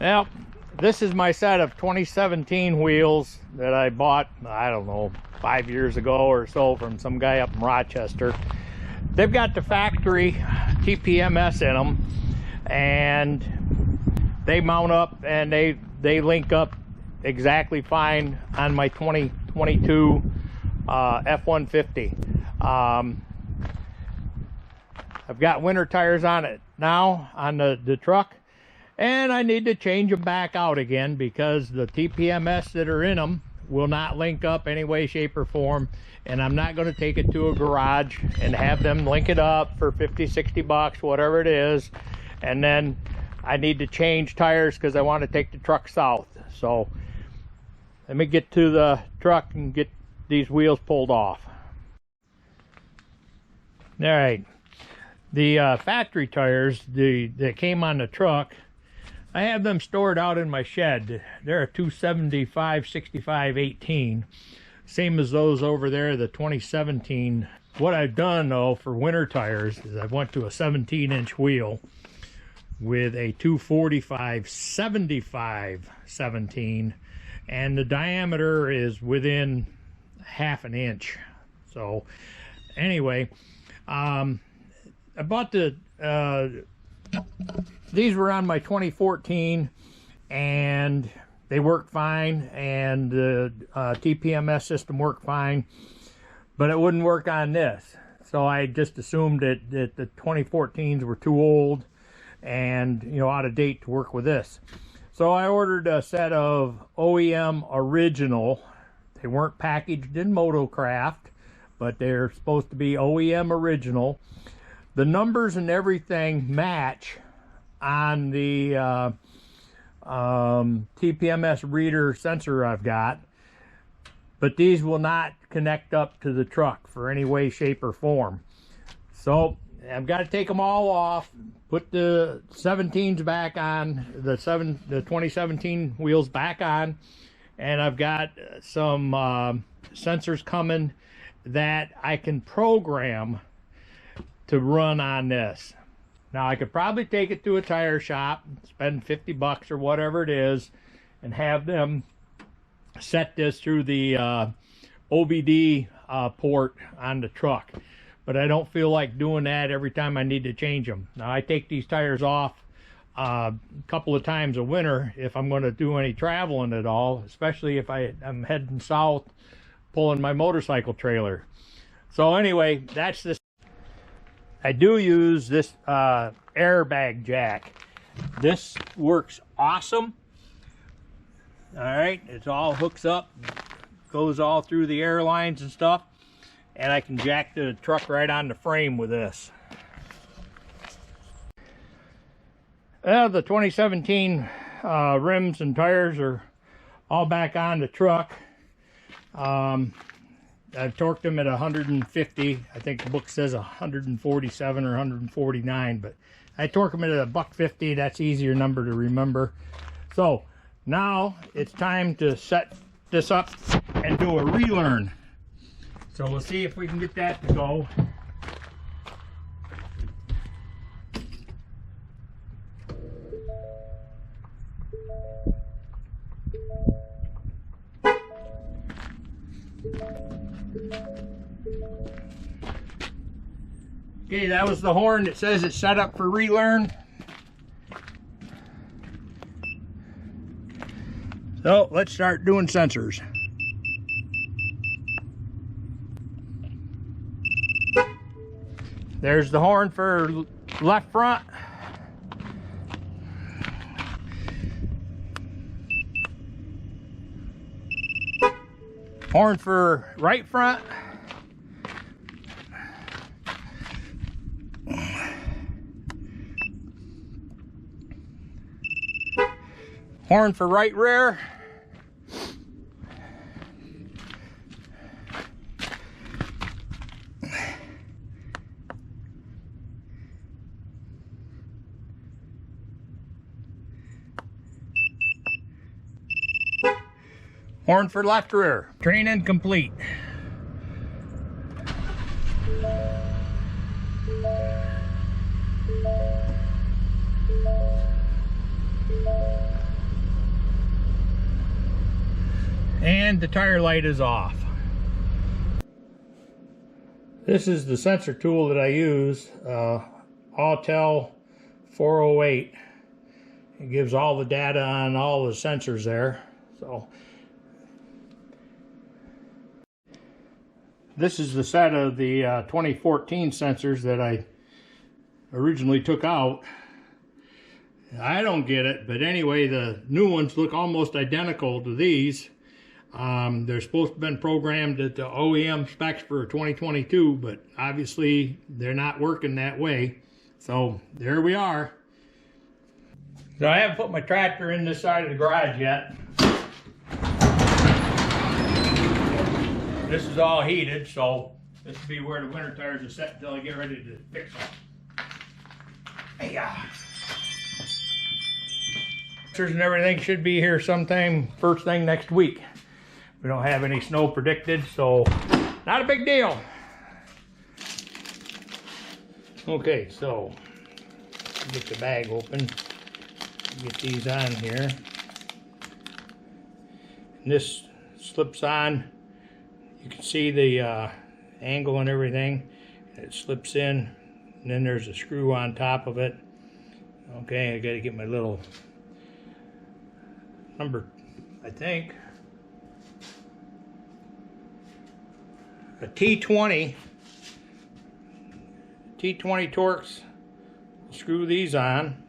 Well, this is my set of 2017 wheels that I bought, I don't know, 5 years ago or so from some guy up in Rochester. They've got the factory TPMS in them, and they mount up and they link up exactly fine on my 2022 F-150. I've got winter tires on it now on the truck, and I need to change them back out again because the TPMS that are in them will not link up any way, shape, or form, and I'm not going to take it to a garage and have them link it up for 50, 60 bucks, whatever it is, and then I need to change tires because I want to take the truck south. So let me get to the truck and get these wheels pulled off. All right, the factory tires that came on the truck, I have them stored out in my shed. They're a 275/65/18, same as those over there, the 2017. What I've done though for winter tires is I went to a 17-inch wheel with a 245/75/17, and the diameter is within half an inch. So anyway, I bought these were on my 2014, and they worked fine, and the TPMS system worked fine, but it wouldn't work on this. So I just assumed that the 2014s were too old and, you know, out of date to work with this. So I ordered a set of OEM original. They weren't packaged in Motocraft, but they're supposed to be OEM original. The numbers and everything match on the TPMS reader sensor I've got, but these will not connect up to the truck for any way, shape, or form. So I've got to take them all off, put the 17s back on, the 2017 wheels back on, and I've got some sensors coming that I can program to run on this. Now I could probably take it to a tire shop, spend 50 bucks or whatever it is, and have them set this through the OBD port on the truck. But I don't feel like doing that every time I need to change them. Now I take these tires off a couple of times a winter if I'm going to do any traveling at all, especially if I'm heading south pulling my motorcycle trailer. So anyway, that's this. I do use this airbag jack. This works awesome. All right, it all hooks up, goes all through the air lines and stuff, and I can jack the truck right on the frame with this. The 2017 rims and tires are all back on the truck. I've torqued them at 150. I think the book says 147 or 149, but I torque them at a $150. That's easier number to remember. So now it's time to set this up and do a relearn. So we'll see if we can get that to go. Okay, that was the horn that says it's set up for relearn. So let's start doing sensors. There's the horn for left front. Horn for right front. Horn for right rear. Horn for left rear. Training complete. and the tire light is off. This is the sensor tool that I use, Autel 408. It gives all the data on all the sensors there. So this is the set of the 2014 sensors that I originally took out. I don't get it, but anyway, the new ones look almost identical to these. They're supposed to have been programmed at the OEM specs for 2022, but obviously they're not working that way. So there we are. So I haven't put my tractor in this side of the garage yet. This is all heated, so this will be where the winter tires are set until I get ready to fix them. Yeah. And everything should be here sometime first thing next week. We don't have any snow predicted, so not a big deal. Okay, so get the bag open, get these on here. And this slips on. You can see the angle and everything. It slips in, and then there's a screw on top of it. Okay, I gotta get my little number, I think. A T20 Torx. Screw these on.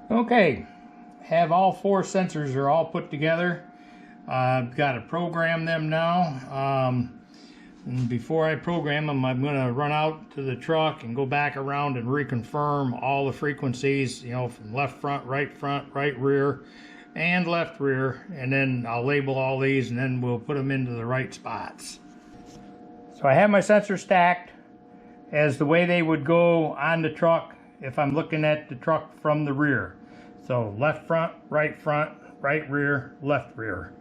Okay, have all four sensors are all put together. I've got to program them now. And before I program them, I'm going to run out to the truck and go back around and reconfirm all the frequencies, you know, from left front, right rear, and left rear. And then I'll label all these and then we'll put them into the right spots. So I have my sensors stacked as the way they would go on the truck if I'm looking at the truck from the rear. So left front, right rear, left rear.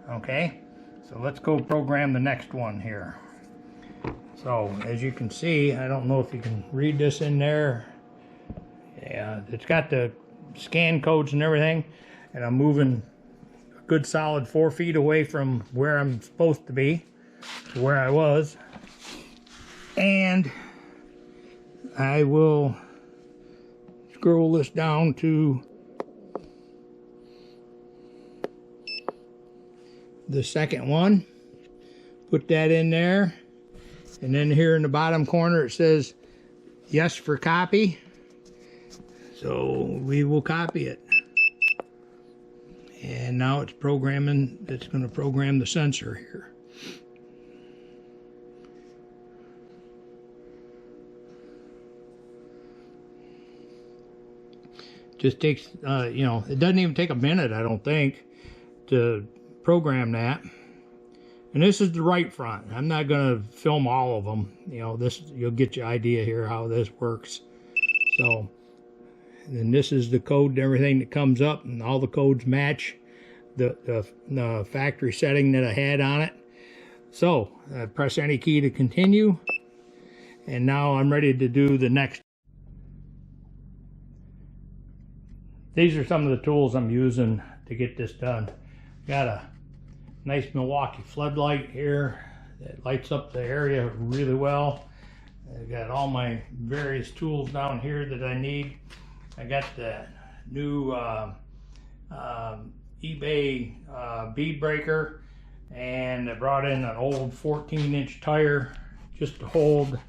Okay, so let's go program the next one here. So as you can see, I don't know if you can read this in there. Yeah, it's got the scan codes and everything, and I'm moving a good solid 4 feet away from where I'm supposed to be, to where I was. And I will scroll this down to the second one, put that in there, and then here in the bottom corner it says yes for copy, so we will copy it. And now it's programming, it's going to program the sensor here. Just takes you know, it doesn't even take a minute, I don't think, to program that. And this is the right front. I'm not going to film all of them, you know. This, you'll get your idea here how this works. So, and then this is the code and everything that comes up, and all the codes match the factory setting that I had on it. So I press any key to continue, and now I'm ready to do the next. These are some of the tools I'm using to get this done. Got a nice Milwaukee floodlight here that lights up the area really well. I've got all my various tools down here that I need. I got the new eBay bead breaker, and I brought in an old 14-inch tire just to hold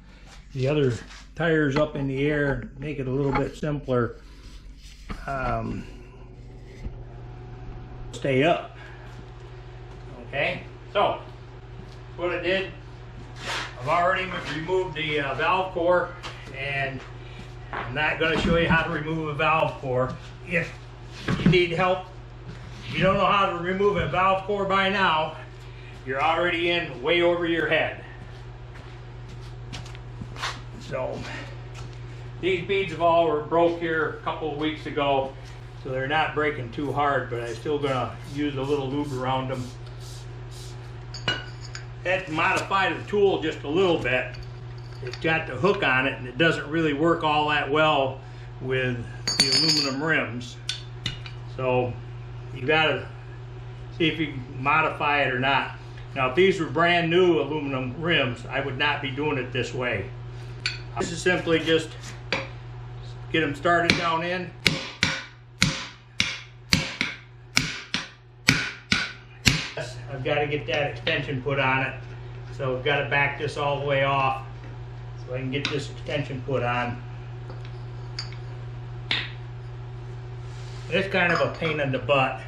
the other tires up in the air, make it a little bit simpler. Stay up. Okay, so what I did, I've already removed the valve core, and I'm not going to show you how to remove a valve core. If you need help, if you don't know how to remove a valve core by now, you're already in way over your head. So these beads of all were broke here a couple of weeks ago, so they're not breaking too hard, but I'm still going to use a little lube around them. Had to modify the tool just a little bit. It's got the hook on it, and it doesn't really work all that well with the aluminum rims. So you gotta see if you can modify it or not. Now if these were brand new aluminum rims, I would not be doing it this way. This is simply just get them started down in. I've got to get that extension put on it, so I've got to back this all the way off so I can get this extension put on. It's kind of a pain in the butt,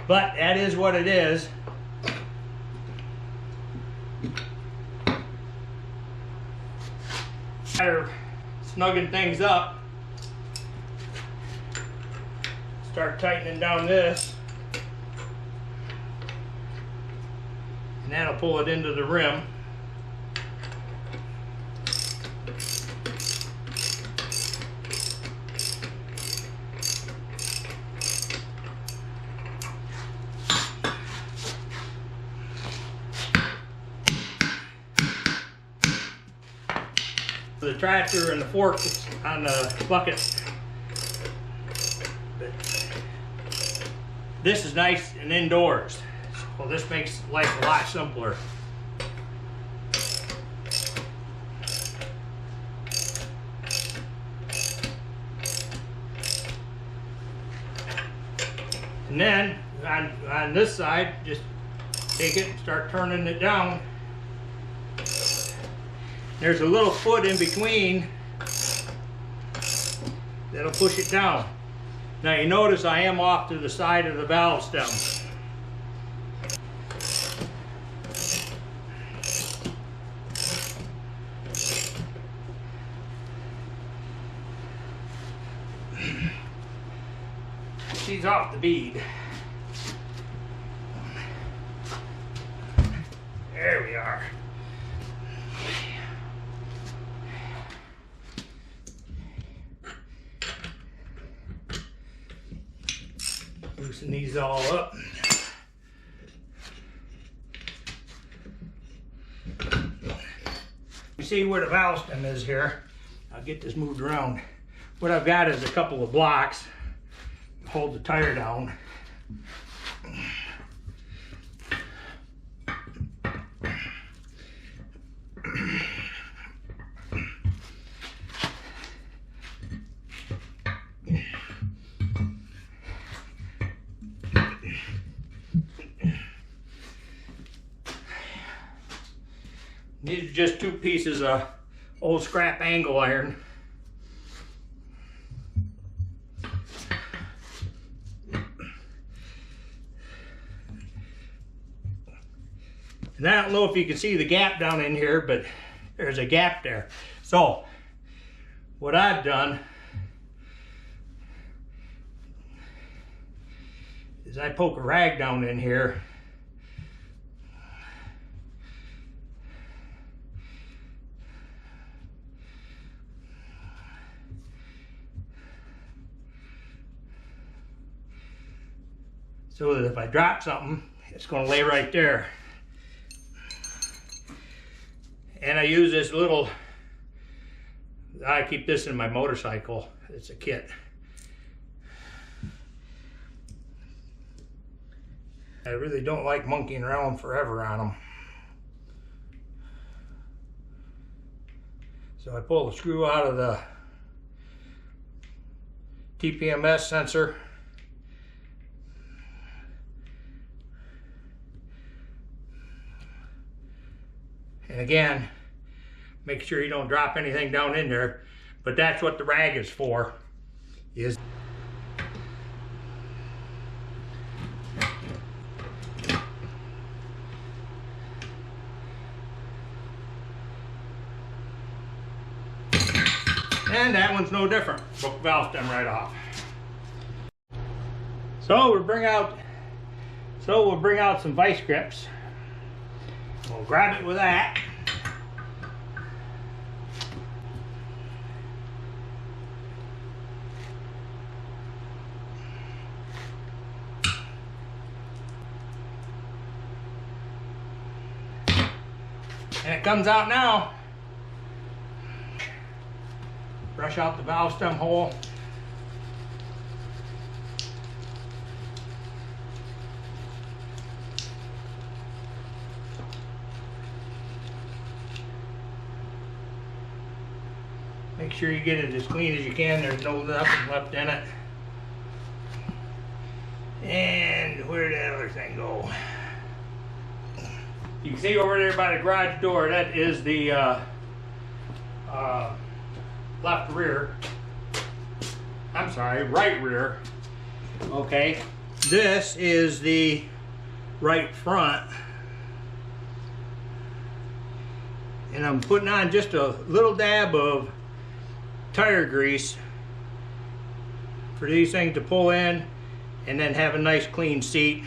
but that is what it is. Matter snugging things up. Start tightening down this, and that'll pull it into the rim. The tractor and the fork on the bucket. But this is nice and indoors, so this makes life a lot simpler. And then on this side, just take it and start turning it down. There's a little foot in between that'll push it down. Now you notice I am off to the side of the valve stem. She's off the bead. There we are. Loosen these all up. You see where the valve stem is here. I'll get this moved around. What I've got is a couple of blocks to hold the tire down. These are just two pieces of old scrap angle iron. And I don't know if you can see the gap down in here, but there's a gap there. So what I've done is I poke a rag down in here. So that if I drop something, it's going to lay right there. And I use this little, I keep this in my motorcycle. It's a kit. I really don't like monkeying around forever on them. So I pull the screw out of the TPMS sensor. And again, make sure you don't drop anything down in there, but that's what the rag is for. And that one's no different. Broke the valve stem right off. So we'll bring out some vice grips. We'll grab it with that. And it comes out now. Brush out the valve stem hole. Make sure you get it as clean as you can. There's no nothing left in it. And where did that other thing go? You can see over there by the garage door, that is the left rear. I'm sorry, right rear. Okay. This is the right front. And I'm putting on just a little dab of tire grease for these things to pull in and then have a nice clean seat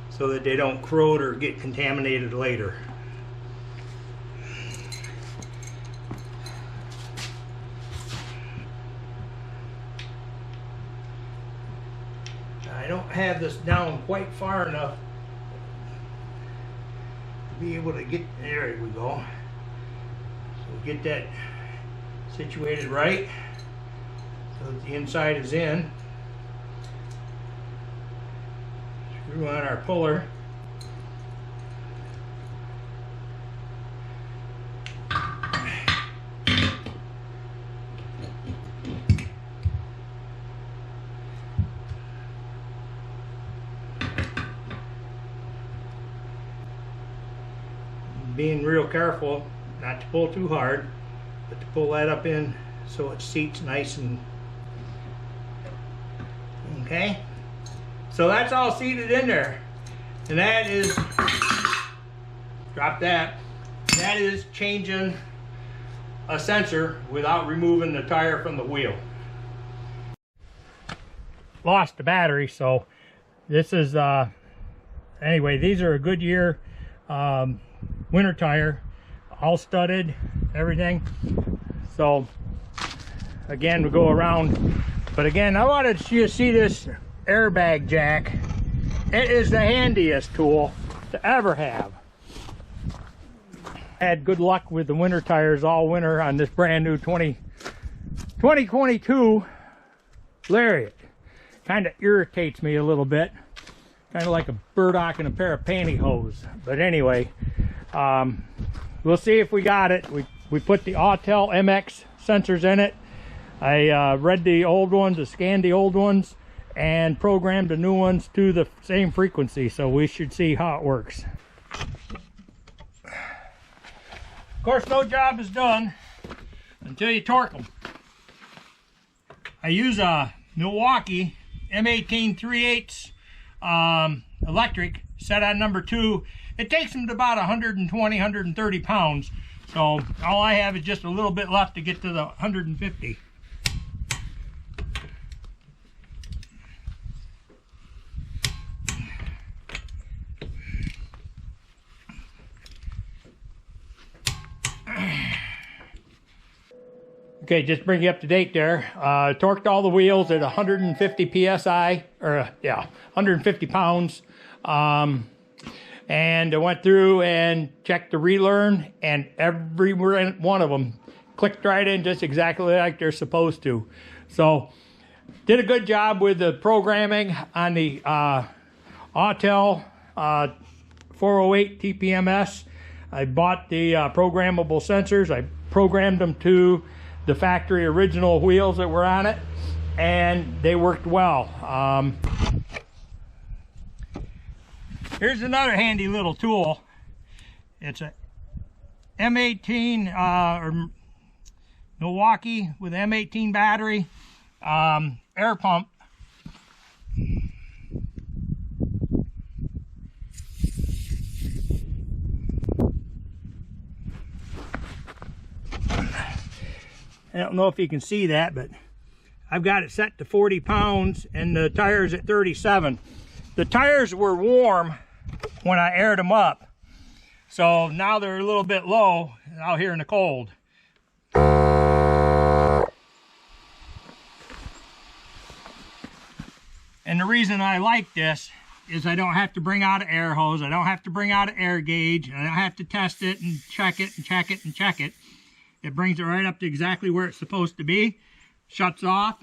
so that they don't corrode or get contaminated later. I don't have this down quite far enough to be able to get, there we go. So get that situated right so that the inside is in. Screw on our puller. Being real careful not to pull too hard, but to pull that up in so it seats nice and okay. So that's all seated in there, and that is, drop that, that is changing a sensor without removing the tire from the wheel. Lost the battery, so this is anyway, these are a Goodyear winter tire, all studded, everything. So again, we go around, but again, I wanted you to see this airbag jack. It is the handiest tool to ever have. Had good luck with the winter tires all winter on this brand new 2022 Lariat. Kind of irritates me a little bit, kind of like a burdock and a pair of pantyhose. But anyway, we'll see if we got it. We put the Autel MX sensors in it. I read the old ones, I scanned the old ones, and programmed the new ones to the same frequency, so we should see how it works. Of course, no job is done until you torque them. I use a Milwaukee M18 3/8 electric set on number 2. It takes them to about 120, 130 pounds. So all I have is just a little bit left to get to the 150. Okay, just bring you up to date there. Torqued all the wheels at 150 psi, or yeah, 150 pounds. And I went through and checked the relearn, and every one of them clicked right in just exactly like they're supposed to. So, did a good job with the programming on the Autel 408 TPMS. I bought the programmable sensors. I programmed them to the factory original wheels that were on it, and they worked well. Here's another handy little tool. It's a M18 or Milwaukee with M18 battery air pump. I don't know if you can see that, but I've got it set to 40 pounds and the tire's at 37. The tires were warm when I aired them up, so now they're a little bit low out here in the cold. And the reason I like this is I don't have to bring out an air hose, I don't have to bring out an air gauge, I don't have to test it and check it and check it and check it. It brings it right up to exactly where it's supposed to be, shuts off,